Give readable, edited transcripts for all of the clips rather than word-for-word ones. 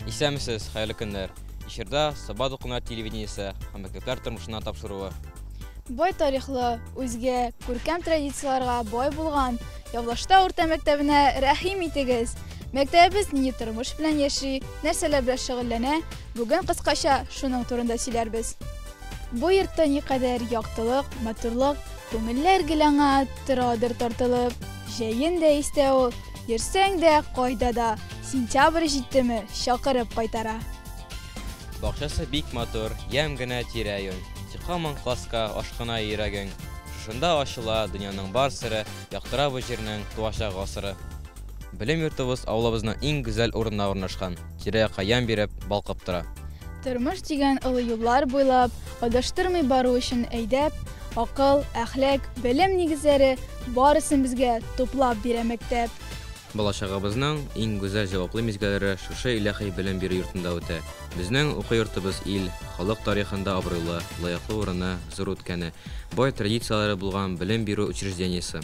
Исәмсез, хәерле көннәр. Эфирда Сабад укуна телевидениесе һәм мәктәпләр тормышына тапшыруы. Бай тарихлы, үзгә, күркәм традицияларга бай булган Явлашта урта мәктәбенә рәхим итегез. Мәктәбебез ни тормыш белән яши, нәрсәләр белән шөгыльләнә, бүген кыскача шуның турында сөйләрбез. Бу йортта никадәр яктылык, матурлык, күңелләр гелаңа торадыр тартылып, җәен дә истә ул, йөрсәң дә кайда да, сентябрь җиттеме, чакырып кайтара. Бакчасы бик матур, ям генә тирә-юнь. Һаман класска ашкына йөрәгең. Шунда ачыла дөньяның бар сыры, яктыра бу җирнең туачак гасыры. Белем йортыбыз авылыбызның иң гүзәл урынына урнашкан. Тирә-якка ям биреп, балкып тора. Тормыш дигән олы юллар буйлап, адаштырмый бару өчен әйдәп, акыл, әхлак, белем нигезләре барысын безгә туплап бирә мәктәп. Балачагыбызның иң гүзәл җаваплы мизгелләре шушы илаһи белем бирү йортында үтә. Безнең уку йортыбыз ил, халык тарихында абруйлы, лаеклы урыны, зур үткәне, бай традицияләре булган белем бирү учреждениесе.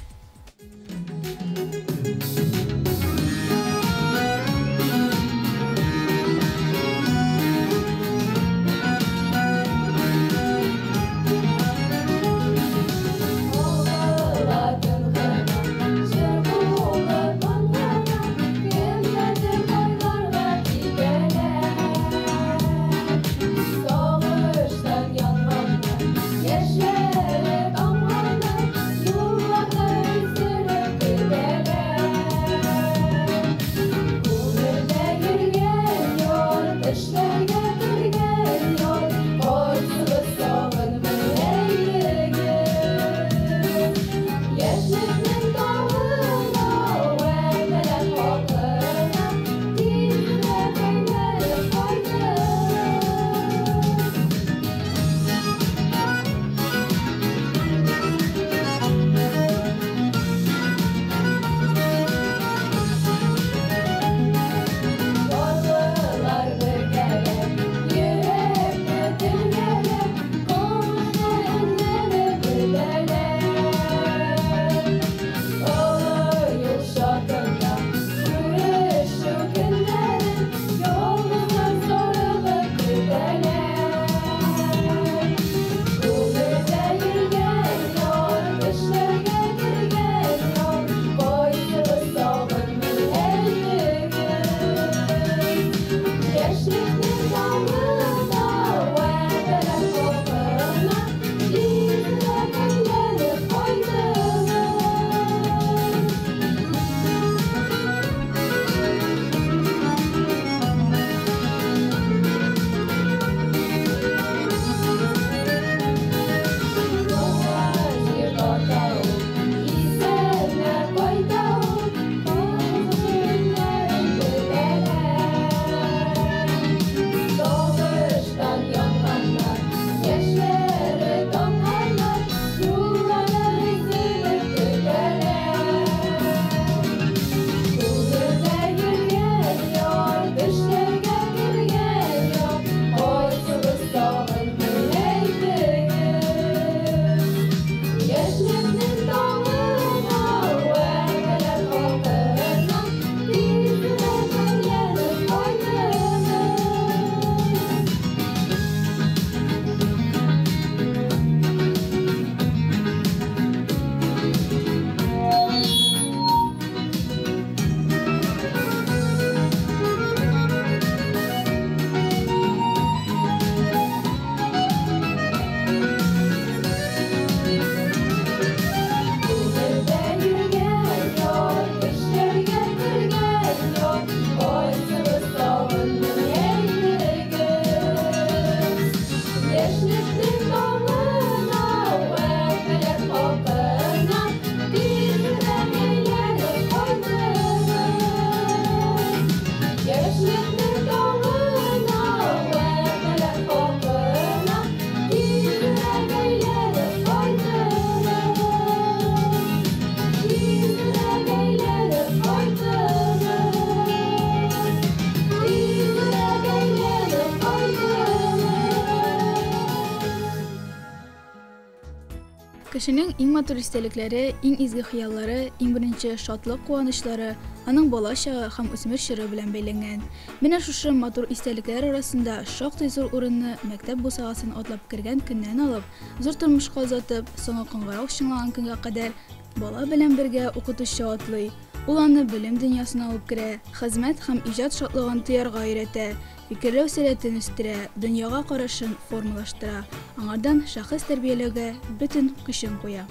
Кешенең иң матур истәлекләре, иң изге хыяллары, иң беренче шатлык куанычлары аның бала чагы һәм үсмер чоры белән бәйләнгән. Менә шушы матур истәлекләр арасында шактый зур урынны мәктәп бусагасын атлап кергән көннән алып, зур тормышка озатып, соңгы кыңгырау чыңлаган көнгә кадәр бала белән бергә укытучы атлый. Ул аны белем дөньясына алып керә, хезмәт һәм иҗат шатлыгын тоярга өйрәтә, фикерләү сәләтен үстерә, дөньяга карашын формалаштыра, аңардан шәхес тәрбияләүгә бөтен көчен куя.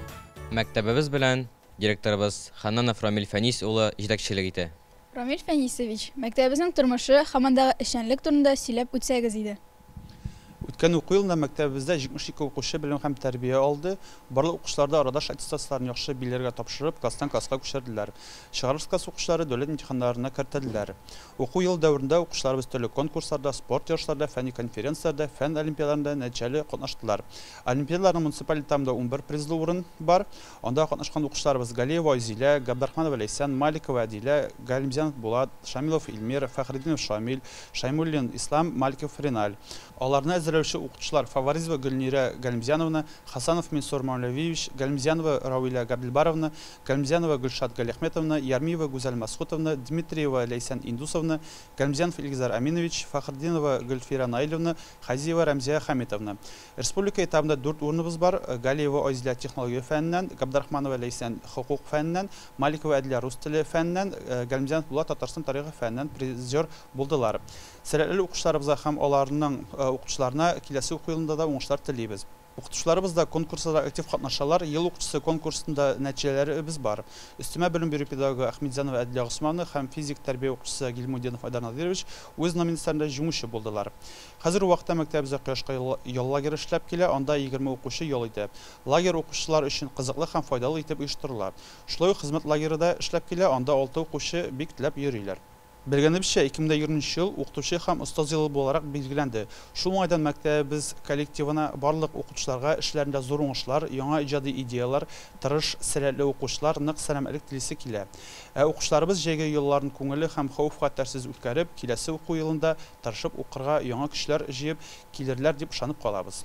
Мәктәбебез белән директорыбыз Ханнанов Рамил Фәнис улы җитәкчелек итә. Рамил Фәнисович, мәктәбебезнең тормышы һәм андагы эшчәнлек турында сөйләп үтсәгез иде. Үткән уку елында мәктәбебездә 72 укучы белем һәм тәрбия алды. Барлык укучыларда арадаш аттестатларын яхшы биләргә тапшырып, класстан класска күчерделәр. Чыгарылыш класс укучылары дәүләт имтиханнарына кертелделәр. Уку ел дәврендә укучыларыбыз төрле конкурсларда, спорт ярышларда, фәнни конференцияларда, фән олимпиадаларында нәтиҗәле катнаштылар. Олимпиадаларның муниципаль этабында 11 призлы урын бар. Анда катнашкан укучыларыбыз Галиева Айзилә, Габдрахманова Ләйсән, Маликова Адилә, Галимзянов Булат, Шамилов Илмир, Фәхретдинов Шамил, Шаймуллин Ислам, Маликов Реналь. Аларны әзерләүче укучылар Фаваризова Гөлнира Галимзяновна, Хасанов Минсур Маулавиевич, Галимзянова Рауиля Габдилбаровна, Галимзянова Гөлшат Галихметовна, Ярмиева Гүзәл Масхутовна, Дмитриева Ләйсән Индусовна, Галимзянов Илгизар Аминович, Фахрдинова Гөлфира Наиловна, Хазиева Рамзия Хамитовна. Республика этабында 4 урыныбыз бар. Галиева Айзилә технология фәненнән, Габдрахманова Ләйсән хукук фәненнән, Маликова Адилә рус теле фәненнән, Галимзянов Булат Татарстан тарихы фәненнән призер булдылар. Сәләтле укучыларыбызга һәм аларның укучыларына киләсе уку елында да уңышлар телибез. Укытучыларыбыз да конкурсларда актив катнашалар. Ел укучысы конкурсында нәтиҗәләребез бар. Өстәмә белем бирү педагогы Әхмәтзянова Әдилә Госмановна һәм физик тәрбия укучысы Гилмудинов Айдар Надирович үз номинацияләрендә җиңүче булдылар. Хәзер вакытта мәктәбебездә кояшка ял лагере эшләп килә, анда 20 укучы ял итә. Лагерь укучылар өчен кызыклы һәм файдалы итеп оештырыла. Шулай ук хезмәт лагерында эшләп килә, анда 6 укучы бик теләп йөриләр. Белгәнебезчә, 2020 ел укытучы һәм остаз елы буларак билгеләнде. Шул уңайдан мәктәбебез коллективына барлык укытучыларга эшләрендә зур уңышлар, яңа иҗади идеялар, тырыш, сәләтле укучылар, нык сәламәтлек телисе килә. Укучыларыбыз җәйге елларын күңелле һәм хәүф-хәтәрсез үткәреп, киләсе уку елында тырышып укырга яңа көчләр җыеп килерләр дип ышанып калабыз.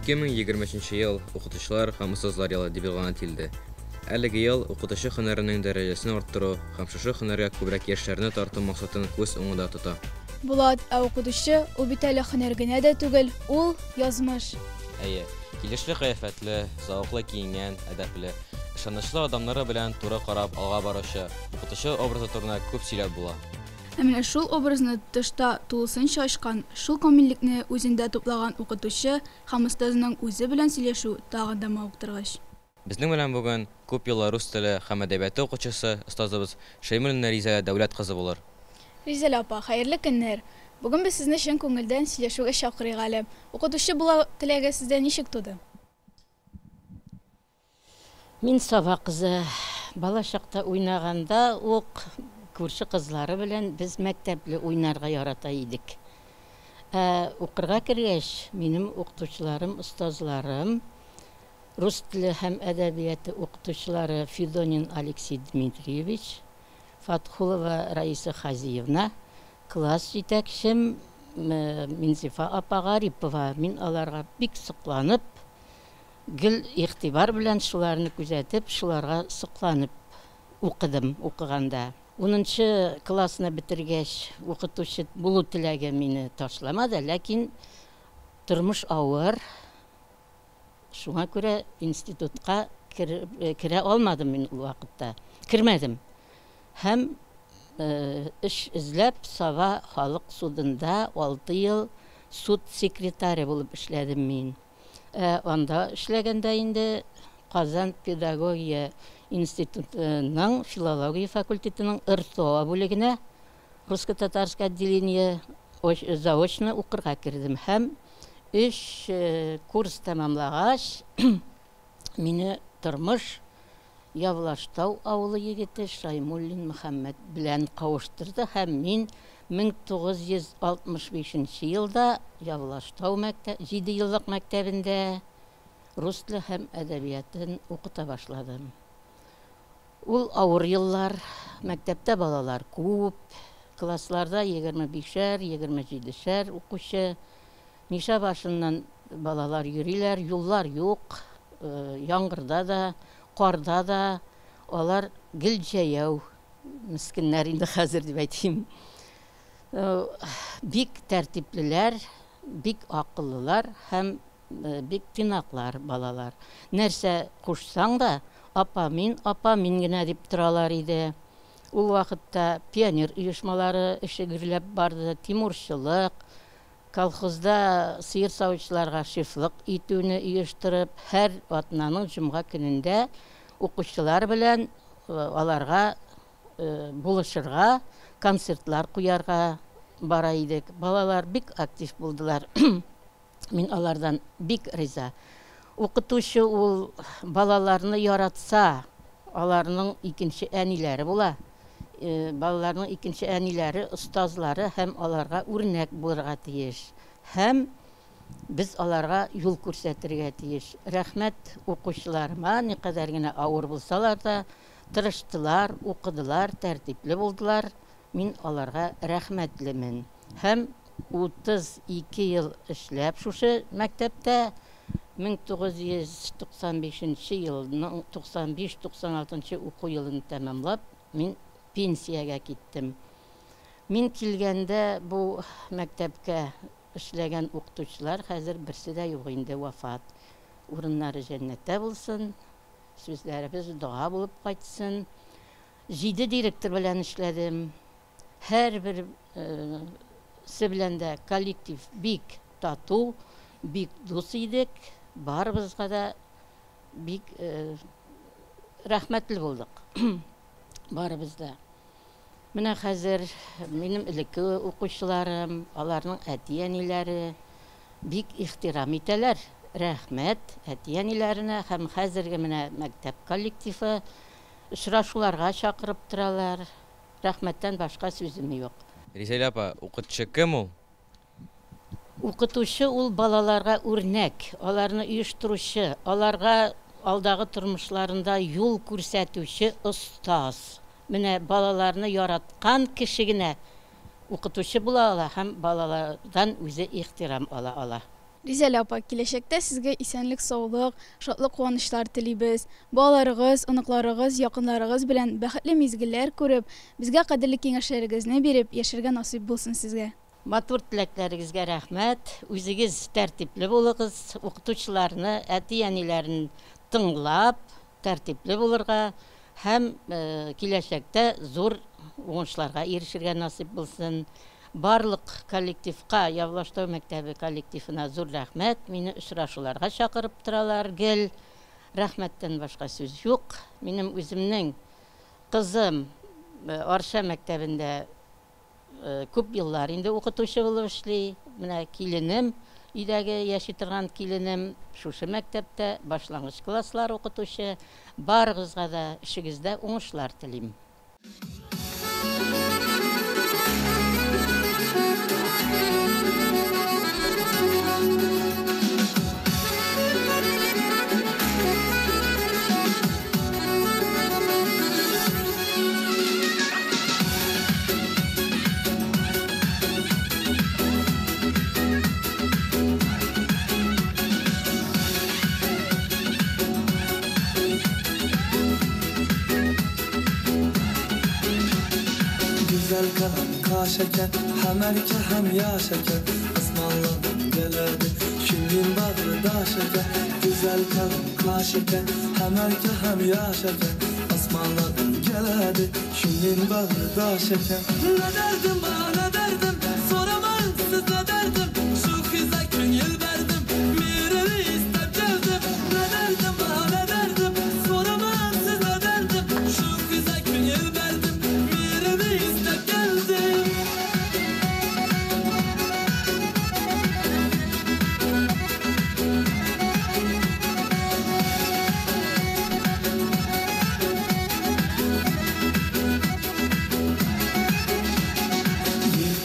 2023 ел укытучылар һәм остазлар елы дип игълан ителде. Әлеге ел укытучы һөнәренең дәрәҗәсен арттыру һәм шушы һөнәргә күбрәк яшьләрне тарту максатын күз уңында тота. Булат, укытучы ул бит әле һөнәр генә дә түгел, ул язмыш. Әйе, килешле кыяфәтле, зауыклы киенгән, әдәпле, ышанычлы адамнары белән туры карап алга баручы укытучы образы турында күп сөйләп була. Менә шул образны тышта тулысынча ачкан, шул камиллекне үзендә туплаган укытучы һәм остазның үзе белән сөйләшү тагын да мавыктыргыч. Безнең белән бүген күп еллар рус теле һәм әдәбияты укытучысы остазыбыз Шәймуллина Риза Дәүләт кызы булыр. Риза апа, хәерле көннәр. Бүген без сезне чын күңелдән сөйләшүгә чакырыйк әле. Укытучы була теләге сездә ничек туды? Мин Саба кызы бала чакта уйнаганда ук күрше кызлары белән без мәктәпле уйнарга ярата идек. Укырга кергәч, минем укытучыларым, остазларым, рус теле һәм әдәбияты укытучылары Федонин Алексей Дмитриевич, Фатхулова Раиса Хазиевна, класс җитәкчем Минзифа апа Гарипова. Мин аларга бик сокланып, гел игътибар белән шуларны күзәтеп, шуларга сокланып укыганда. 10-нчы классны бетергәч, укытучы булу теләге мине ташламады, ләкин тормыш авыр. Шуңа күрә институтка керә алмадым мин ул вакытта. Кирмәдем. Һәм эш эзләп Саба халык судында 6 ел суд секретаре булып эшләдем мин. Анда эшләгәндә инде Казан педагогия институтының филология факультетының РТО бүлегенә русско-татарское отделение заочно укырга кирдем. Һәм 3 курс тәмамлагач мине тормыш Явлаштау авылы егете Шаймуллин Мөхәммәд белән кавыштырды һәм мин 1965 елда Явлаштау 7 еллык мәктәбендә рус теле һәм әдәбиятын укыта башладым. Ул авыр еллар, мәктәптә балалар күп, классларда 25-шәр, 27-шәр укучы. Миша башыннан балалар йөриләр, юллар юк, яңгырда да, карда да, алар гел җәяү, мискеннәр инде хәзер дип әйтим. Бик тәртиплеләр, бик акыллылар һәм бик тыйнаклар балалар. Нәрсә кушсаң да, апа мин генә дип торалар иде. Ул вакытта пионер оешмалары эше гөрләп барды, тимурчылык, колхозда сыер саучыларга шефлык итүне оештырып, һәр атнаның җомга көнендә укучылар белән аларга булышырга, концертлар куярга бара идек. Балалар бик актив булдылар. Мин алардан бик риза. Укытучы ул балаларны яратса, аларның икенче әниләре була. Балаларның икенче әниләре, остазлары һәм аларга үрнәк булырга тиеш. Һәм без аларга юл күрсәтергә тиеш. Рәхмәт укучыларыма, никадәр генә авыр булсалар да, тырыштылар, укыдылар, тәртипле булдылар. Мин аларга рәхмәтлемен. Һәм 32 ел эшләп шушы мәктәптә 1995 елның 95-96 уку елын тәмамлап, мин пенсиягә киттем. Мин килгәндә бу мәктәпкә эшләгән укытучылар хәзер берсе дә юк инде, вафат. Урыннары җәннәттә булсын, сүзләребез дуа булып кайтсын. 7 директор белән эшләдем. Һәрбер белән дә коллектив бик тату, бик дус идек. Барыбызга да бик рәхмәтле булдык. Барыбыз да. Менә хәзер минем элекке укучыларым, аларның әти-әниләре бик ихтирам итәләр. Рәхмәт әти-әниләренә һәм хәзерге менә мәктәп коллективы очрашуларга чакырып торалар. Рәхмәттән башка сүзем юк. Риза апа, укытучы кем ул? Укытучы ул балаларга үрнәк, аларны оештыручы, аларга алдагы тормышларында юл күрсәтүче остаз. Менә балаларны яраткан кеше генә укытучы була ала һәм балалардан үзе ихтирам ала. Ризалә апа, киләчәктә сезгә исәнлек, саулык, шатлык, куанычлар телибез. Балаларыгыз, оныкларыгыз, якыннарыгыз белән бәхетле мизгелләр күреп, безгә кадерле киңәшләрегезне биреп, яшәргә насыйп булсын сезгә. Матур теләкләрегезгә рәхмәт. Үзегез тәртипле булыгыз. Укытучыларны, әти-әниләрен тыңлап, тәртипле булырга һәм киләчәктә зур уңышларга ирешергә насыйп булсын. Барлык коллективка, Явлаштау мәктәбе коллективына зур рәхмәт. Мине очрашуларга чакырып торалар. Гел рәхмәттән башка сүз юк. Минем үземнең кызым Арча мәктәбендә күп еллар инде укытучы булып эшли. Менә киленем, өйдәге яши торган киленем шушы мәктәптә башлангыч класслар укытучы. Барыгызга да эшегездә уңышлар телим. Güzel kalan kaşeken, hem erke hem yaşaken, ısmarladım gelerdi, şimdin bağrı daşaken. Güzel kalan kaşeken, hem erke hem yaşaken, ısmarladım gelerdi, şimdin bağrı daşaken. Ne derdim bana derdim, soramayın siz ne derdim, şu kıza köngül verdim, mireli istep geldim. Ne derdim bana derdim, soramayın siz ne derdim, şu kıza köngül verdim, mireli istep geldim.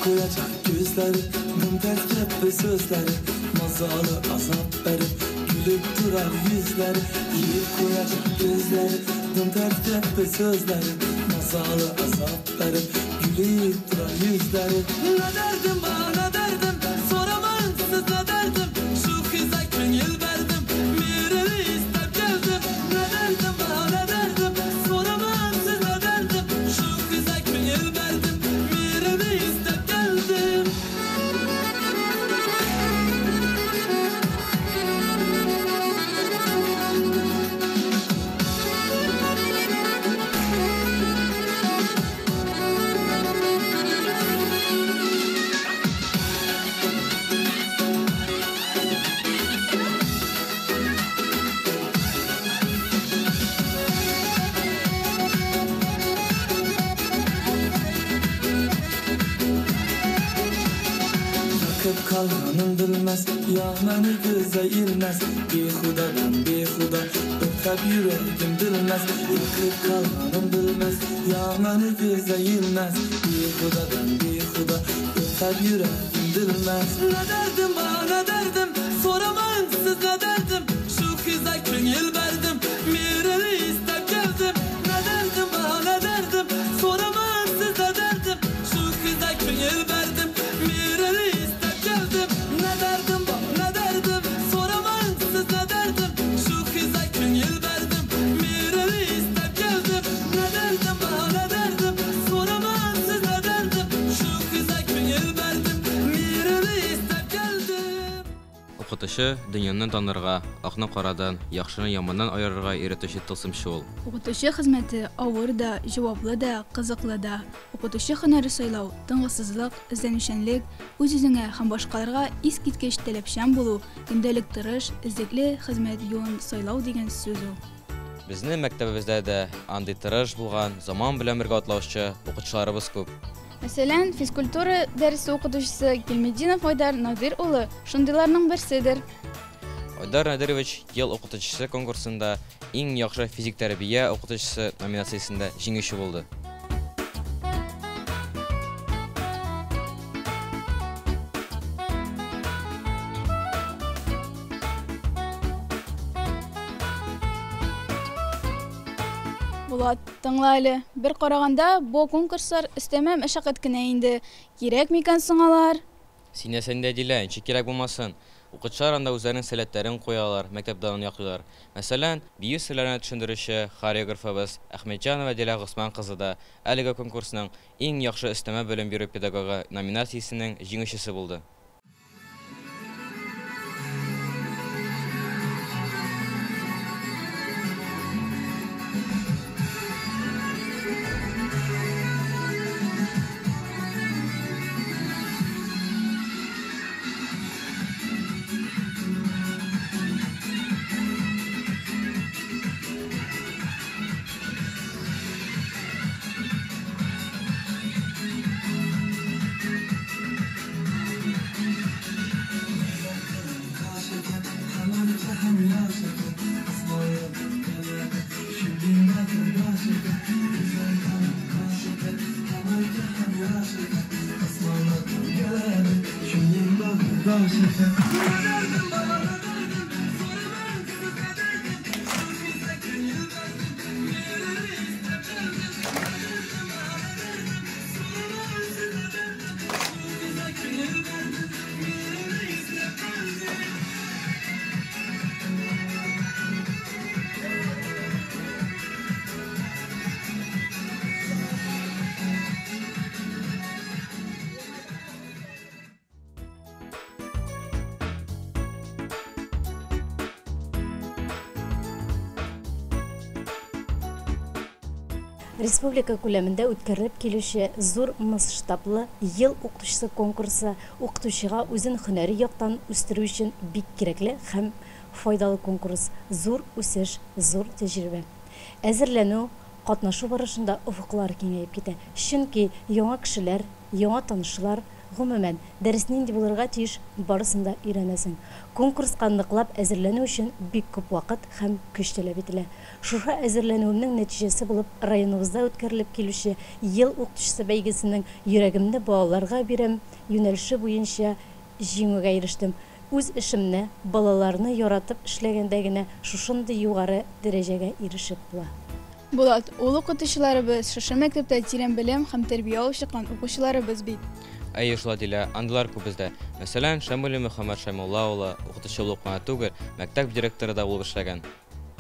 Koyacak gözleri, mümtezkep ve sözleri, mazalı azap verip, gülüp duran yüzleri. Yiyip koyacak gözleri, mümtezkep ve sözleri, mazalı azap verip, gülüp duran yüzleri. Ne derdim bana derdim, soramayın siz ne derdim, şu kıza köngül verdim, mireli istep geldim. Ne derdim bana derdim, soramayın siz ne derdim, şu kıza köngül verdim, mireli istep geldim. Yakıp kalmanın bilmez, yağmanı göze ilmez. Behudadan behuda, öptep yüreğim bilmez. Yakıp kalmanın bilmez, yağmanı göze ilmez. Behudadan behuda, öptep yüreğim bilmez. Ne derdim bana derdim, soramayın siz ne derdim, şu kıza köngül verdim, mireli istep geldim. Ne derdim bana derdim, soramayın siz ne derdim, şu kıza köngül verdim, mireli istep geldim. Ne derdim bana derdim, soramayın siz ne derdim, şu kıza köngül verdim, mireli istep geldim. Ne derdim bana derdim, soramayın siz ne derdim, şu kıza köngül verdim, mireli istep geldim. Укытучы дөньяны танырга, акны карадан, яхшыны яманнан аерырга өйрәтүче тылсымчы ул. Укытучы хезмәте авыр да, җаваплы да, кызыклы да. Укытучы һөнәре сайлау, тыңгысызлык, эзләнүчәнлек, үз-үзеңә һәм башкаларга искиткеч таләпчән булу, көндәлек тырыш, эзлекле хезмәт юлын сайлау дигән сүз ул. Безнең мәктәбебездә дә андый тырыш булган, заман белән бергә атлаучы укытучыларыбыз күп. Мәсәлән, физкультура дәресе укытучысы Гилметдинов Айдар Надир улы шундыйларның берседер. Айдар Надирович ел укытучысы конкурсында иң яхшы физик тәрбия укытучысы номинациясендә җиңүче булды. Булат, тыңла әле. Бер караганда бу конкурслар өстәмә мәшәкать кенә инде. Кирәк микән соң алар? Син әсәндә дилә, ничек кирәк булмасын. Укытучылар анда үзләренең сәләтләрен куялар, мәктәптән яклыйлар. Мәсәлән, бию серләрен төшендерүче хореографыбыз Әхмәтҗанова Дилә Госман кызы да әлеге конкурсның иң яхшы өстәмә белем бирү педагогы номинациясенең җиңүчесе булды. Республика күләмендә үткәрелеп килүче зур масштаблы ел укытучысы конкурсы укытучыга үзен һөнәри яктан үстерү өчен бик кирәкле һәм файдалы конкурс, зур үсеш, зур тәҗрибә. Әзерләнү, катнашу барышында офыклар киңәеп китә. Чөнки яңа кешеләр, яңа танышлар, гомумән дәрес нинди булырга тиеш, барысында өйрәнәсең. Конкурска ныклап әзерләнү өчен бик күп вакыт һәм көч таләп ителә. Шуңа әзерләнүемнең нәтиҗәсе булып, районыбызда үткәрелеп килүче ел укытучысы бәйгесенең йөрәгемне балаларга бирәм юнәлеше буенча җиңүгә ирештем. Үз эшемне, балаларны яратып эшләгәндә генә шушындый югары дәрәҗәгә ирешеп була. Булат, ул укытучыларыбыз шушы мәктәптә тирән белем һәм тәрбия алып чыккан укучыларыбыз бит. Әйе, шулай дилә, андылар күп бездә. Мәсәлән, Шамил Мөхәммәд Шамилла улы укытучы булып кына түгел, мәктәп директоры да булып эшләгән.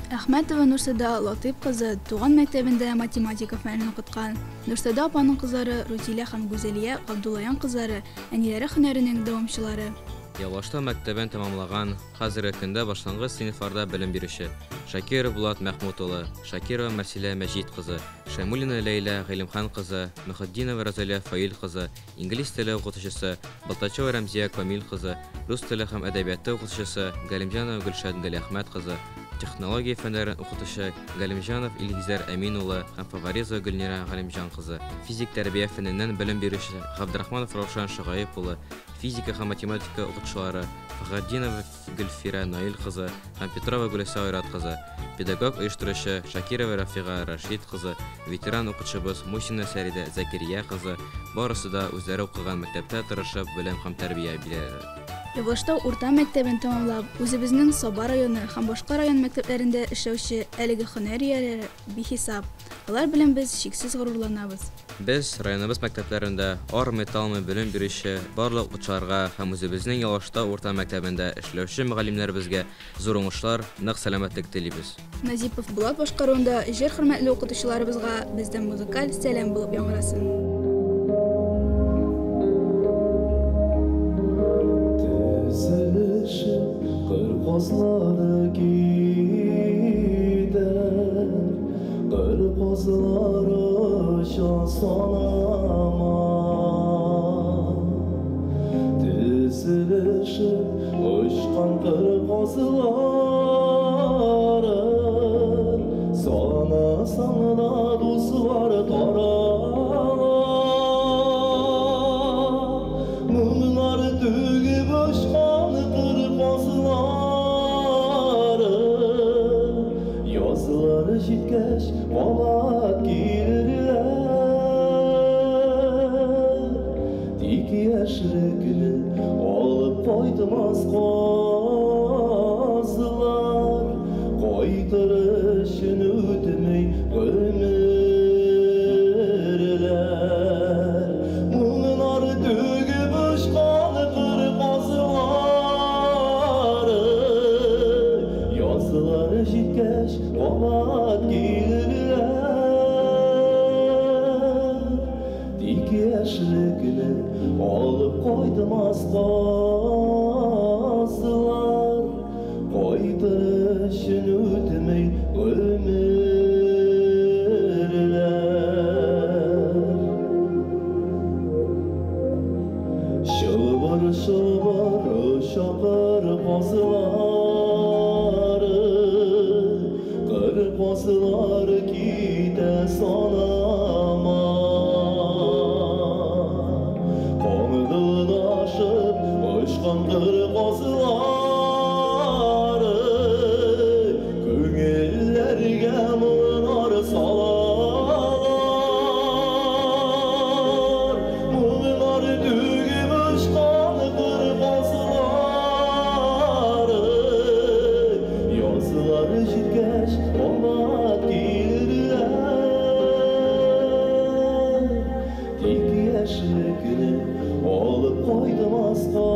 Әхмәтова Нурсада Латыйп кызы туган мәктәбендә математика фәнен укыткан. Нурсада апаның кызлары Рутилә һәм Гүзәлия Габдуллаян кызлары, әниләре һөнәренең дәвамчылары. Ялашта мәктәбен тәмамлаган, хәзерге көндә башлангыч сыйныфларда белем бирүче Шакиров Булат Мәхмүт улы, Шакирова Мәрсилә Мәҗит кызы, Шәмулина Ләйлә Гыйлемхан кызы, Мөхәддинова Разалия Фаил кызы, инглиз теле укытучысы Балтачева Рәмзия Камил кызы, рус теле һәм әдәбияты укытучысы Галимҗанова Гөлшат Галиәхмәт кызы, технология фәннәрен укытучы Галимҗанов Илгизәр Әмин улы һәм Фавариза Гөлнира Галимҗан кызы, физик тәрбия фәненнән белем бирүче Габдрахманов Раушан Шагаев улы, физика һәм математика укытучылары Фахретдинова Гөлфира Наил кызы һәм Петрова Гөлсә Айрат кызы, педагог оештыручы Шакирова Рафига Рашид кызы, ветеран укытучыбыз Мусина Сәридә Закирия кызы, барысы да үзләре укыган мәктәптә тырышып белем һәм тәрбия бирәләр. Явлашта урта мәктәбен тәмамлап, үзебезнең Саба районы һәм башка район мәктәпләрендә эшләүче әлеге һөнәр ияләре бихисап. Алар белән без чиксез горурланабыз. Без районыбыз мәктәпләрендә ар-металлмы белем бирүче барлык укытучыларга һәм үзебезнең Ялашта урта мәктәбендә эшләүче мөгаллимнәребезгә зур уңышлар, нык сәламәтлек телибез. Назипов Булат башкаруында җыр хөрмәтле укытучыларыбызга бездән музыкаль сәлам булып яңгырасын. Kırpazları gider, kırpazları şansalamam. Dizilişip uçkan kırpazları sana dostlar tarar. Mumlar tügüp uçkan kırpazları yazıları jitkeş olat girdiler. Dik yaşlıkını alıp koydumaz kozlar, koyduruşunu ödemey ömürler. Mumlar tügüp uçkan kırpazlar ötmey ömürler Şılbar şakar bazıları Kır bazılar gide sanama Konudaşıp uçkan kır bazıları Köngüllerge mınar salar Mınar düğüm uçkan kır bazıları Yazılar jirgeç olmak değiller Dik yaşlıkını olup koydum aslasılar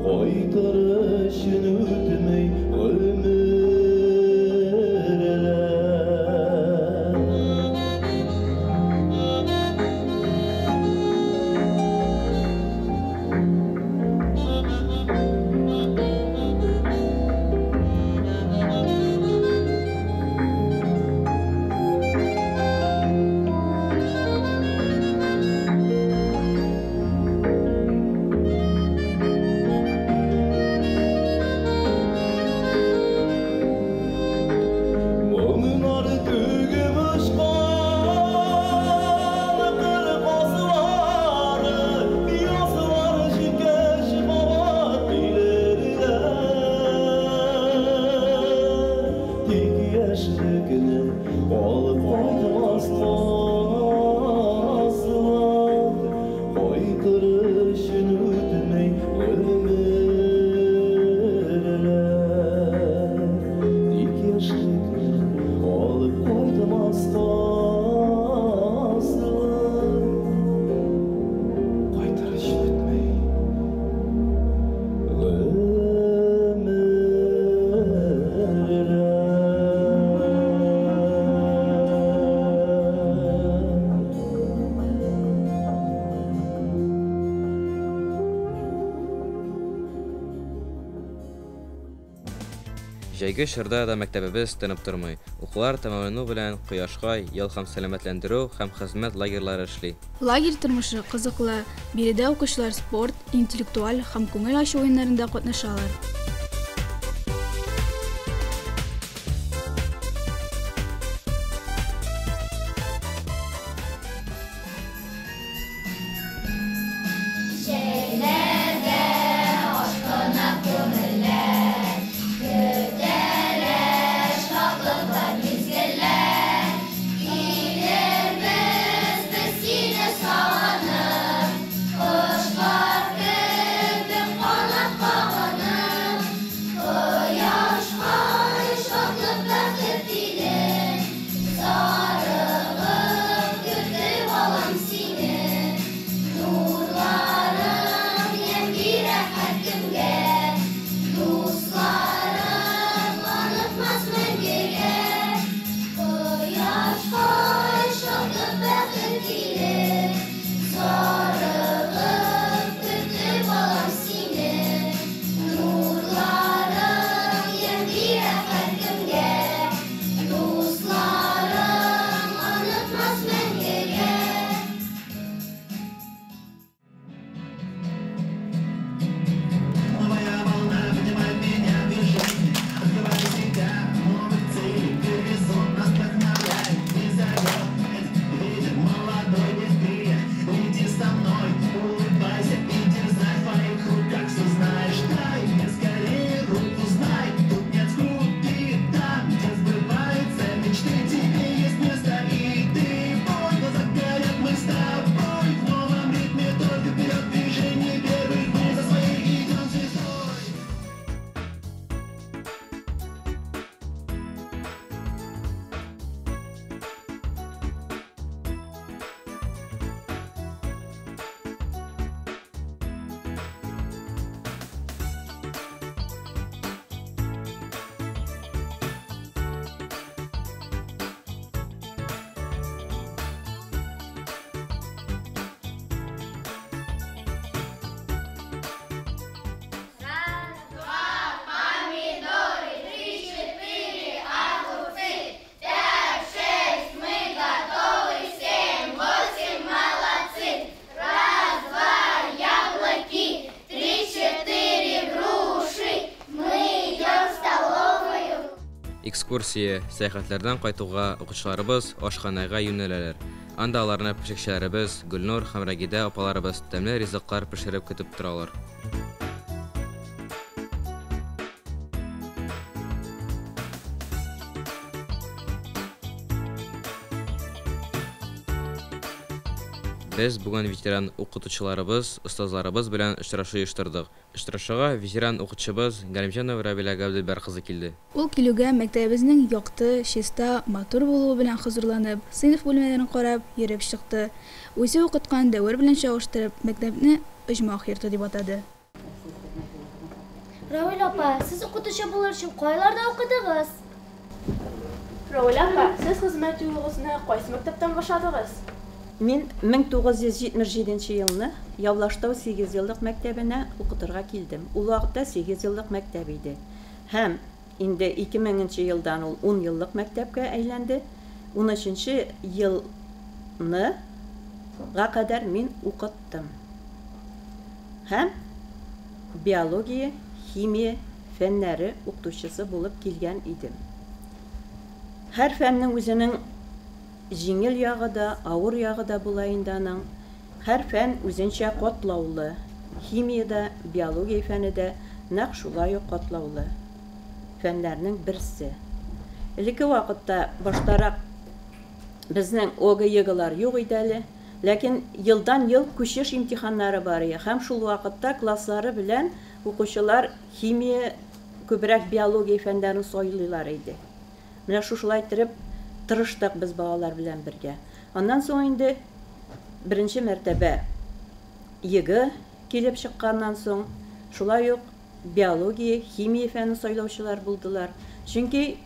Koytarışın ötmey ömürler Onlar düğüm uçkan kır bazıları Yazılar şikeş babat bilirler Dik yaşlıkını olup koydum aslasılar Koytarışın ötmey ömürler Dik yaşlıkını olup koydum aslasılar Koytarışın ötmey Җәйге чорда да мәктәбебез тынып тормый. Укулар тәмамлану белән Кояшка ел һәм сәламәтләндерү һәм хезмәт лагерьлары эшли. Лагерь тормышы кызыклы. Биредә укучылар спорт, интеллектуаль һәм күңел ачу уеннарында катнашалар. Kuşlar köpük kanat bağını экскурсия, сәяхәтләрдән кайтуга укучыларыбыз ашханага юнәләләр. Анда аларны пешекчеләребез Гөлнур һәм Рагида апаларыбыз тәмле ризыклар пешереп көтеп торалар. Без бүген ветеран укытучыларыбыз, остазларыбыз белән очрашу оештырдык. Очрашуга ветеран укытучыбыз Галимҗанова Рабила Габделбар кызы килде. Ул килүгә мәктәбебезнең якты, чиста, матур булуы белән хозурланып, сыйныф бүлмәләрен карап, йөреп чыкты. Үзе укыткан дәвер белән чагыштырып, мәктәпне оҗмах йорты дип атады. Равил апа, сез укытучы булыр өчен кайларда укыдыгыз? Равил апа, сез хезмәт юлыгызны кайсы мәктәптән башладыгыз? Мин 1977 елны Явлаштау 8 еллык мәктәбенә укытырга килдем. Ул вакытта 8 еллык мәктәп иде. Һәм инде 2000 елдан ул 10 еллык мәктәпкә әйләнде. 13 елны кадәр мин укыттым. Һәм биология, химия фәннәре укытучысы булып килгән идем. Һәр фәннең үзенең җиңел ягы да, авыр ягы да була инде аның. Һәр фән үзенчә катлаулы. Химиядә, биология фәнендә нәкъ шулай ук катлаулы. Фәннәрнең берсе. Элекке вакытта баштарак безнең ОГЭ-лар юк иде әле, ләкин елдан ел күчеш имтиханнары бар иде. Һәм шул вакытта класслары белән укучылар химия, күбрәк биология фәннәрен сайлыйлар иде. Менә шулай итеп тырыштык без балалар белән бергә. Аннан соң инде беренче мәртәбә ЕГЭ килеп чыкканнан соң шулай ук биология, химия фәнен сайлаучылар булдылар. Чөнки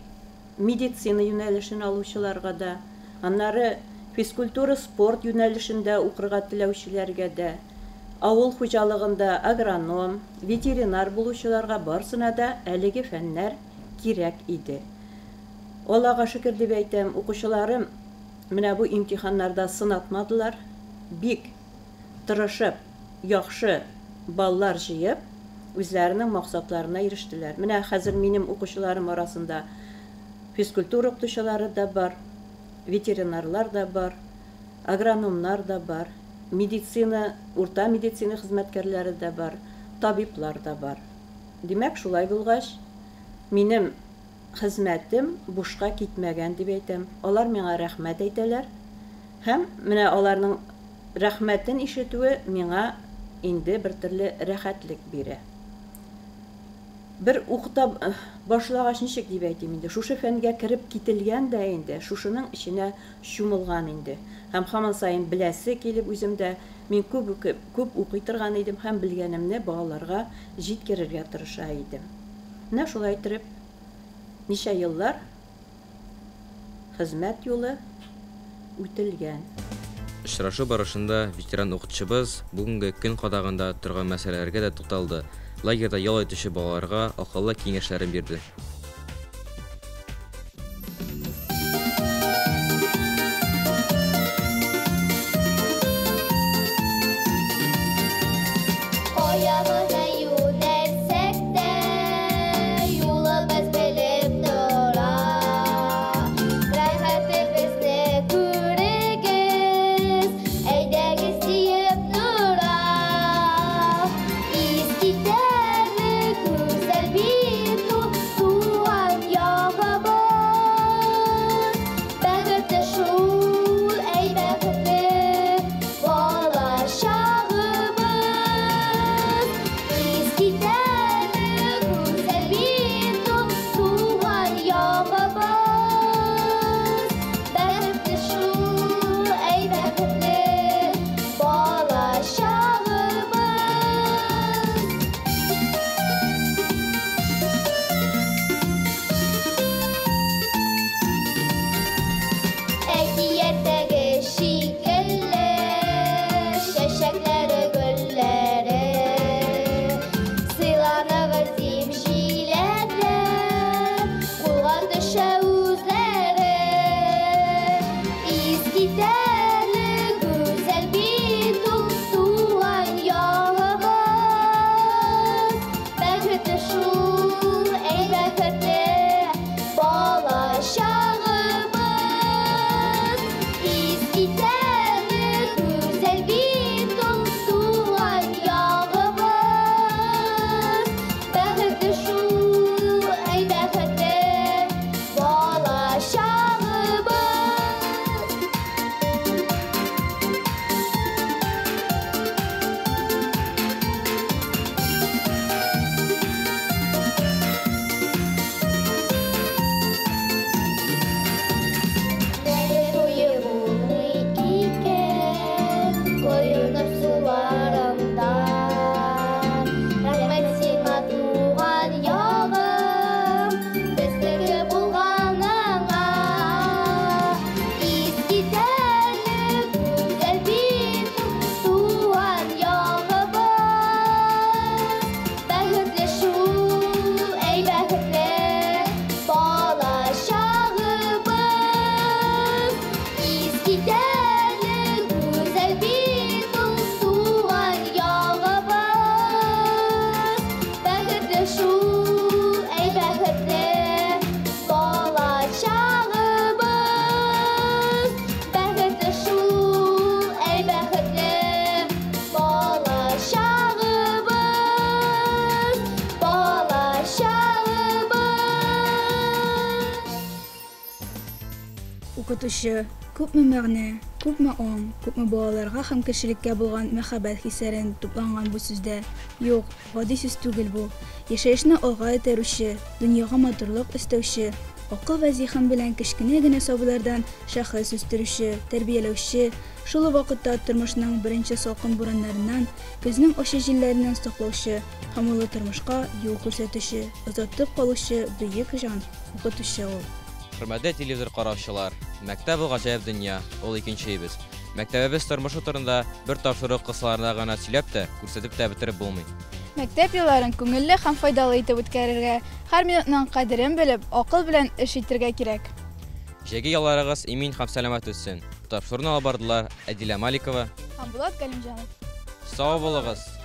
медицина юнәлешен алучыларга да, аннары физкультура, спорт юнәлешендә укырга теләүчеләргә дә, авыл хуҗалыгында агроном, ветеринар булучыларга барсына да әлеге фәннәр кирәк иде. Аллага шөкер дип әйтәм, укучыларым менә бу имтиханнарда сынатмадылар. Бик тырышып, яхшы баллар җыеп, үзләренең максатларына ирештеләр. Менә хәзер минем укучыларым арасында физкультура укытучылары да бар, ветеринарлар да бар, агрономнар да бар, медицина, урта медицина хезмәткәрләре дә бар, табиблар да бар. Димәк, шулай булгач, минем хезмәтем бушка китмәгән дип әйтәм. Алар миңа рәхмәт әйтәләр. Һәм менә аларның рәхмәтен ишетүе миңа инде бер төрле рәхәтлек бирә. Бер укыта башлагач ничек дип әйтим инде. Шушы фәнгә кереп кителгән дә инде, шушының içенә чумылган инде. Һәм һаман сайын беләсе килеп үземдә мин күп укый торган идем һәм белгәнемне балаларга җиткерергә тырыша идем. Менә шулай итеп ничә еллар хезмәт юлы үтелгән. Очрашу барышында ветеран укытучыбыз бүгенге көн кадагында торган мәсьәләләргә дә тукталды. Лагерьда ял итүче балаларга акыллы киңәшләрен бирде. Tú Укытучы күпме мәгънә, күпме ан, күпме балаларга һәм кешелеккә булган мәхәббәт хисләрен тупланган бу сүздә. Юк, гади сүз түгел бу. Яшәешне алга этәрүче, дөньяга матурлык өстәүче, акыл ва зиһен белән кечкенә генә сабыйлардан шәхес үстерүче, тәрбияләүче, шул ук вакытта тормышның беренче салкын бурыннарыннан, көзнең ачы җилләреннән саклаучы һәм улы тормышка юл күрсәтүче, озатып калучы бөек җан, укытучы ул. Хөрмәтле телевизор караучылар, мәктәп ул гаҗәеп дөнья, ул икенчебез. Мәктәбебез тормышы турында бер тапшырык кысаларына гына сөйләп тә, күрсәтеп тә бетереп булмый. Мәктәп елларын күңелле һәм файдалы итеп үткәрергә, һәр минутның кадерен белеп, акыл белән эш итәргә кирәк. Җәйге ялларыгыз имин һәм сәламәт үтсен. Тапшыруны алып бардылар Әдилә Маликова Һәм Булат Галимҗанов. Сау булыгыз.